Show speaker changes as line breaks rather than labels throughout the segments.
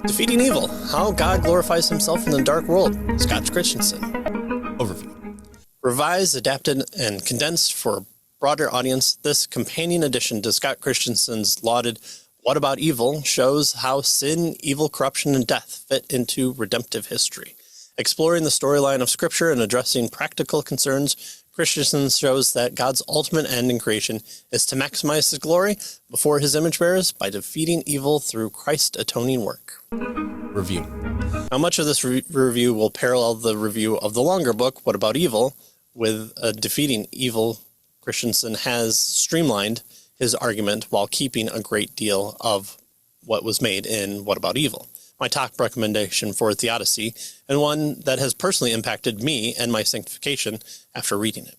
Defeating Evil, How God Glorifies Himself in the Dark World, Scott Christensen. Overview. Revised, adapted, and condensed for a broader audience, this companion edition to Scott Christensen's lauded What About Evil shows how sin, evil, corruption, and death fit into redemptive history. Exploring the storyline of Scripture and addressing practical concerns, Christensen shows that God's ultimate end in creation is to maximize His glory before His image bearers by defeating evil through Christ's atoning work. Review. Now, much of this review will parallel the review of the longer book, What About Evil? With defeating evil, Christensen has streamlined his argument while keeping a great deal of what was made in What About Evil? My top recommendation for theodicy, and one that has personally impacted me and my sanctification after reading it.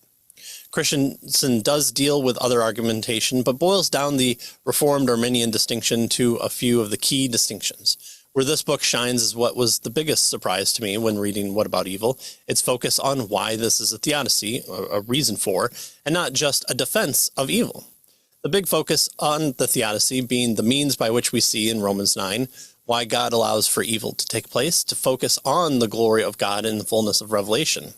Christensen does deal with other argumentation, but boils down the Reformed Arminian distinction to a few of the key distinctions. Where this book shines is what was the biggest surprise to me when reading What About Evil, its focus on why this is a theodicy, a reason for, and not just a defense of evil. The big focus on the theodicy being the means by which we see in Romans 9 why God allows for evil to take place, to focus on the glory of God in the fullness of Revelation.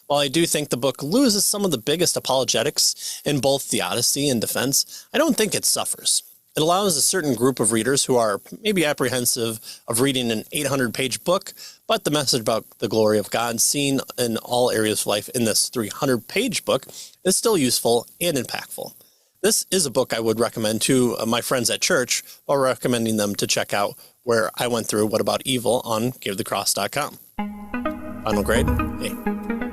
While I do think the book loses some of the biggest apologetics in both theodicy and defense, I don't think it suffers. It allows a certain group of readers who are maybe apprehensive of reading an 800-page book, but the message about the glory of God seen in all areas of life in this 300-page book is still useful and impactful. This is a book I would recommend to my friends at church while recommending them to check out where I went through What About Evil on GiveTheCross.com. Final grade, A.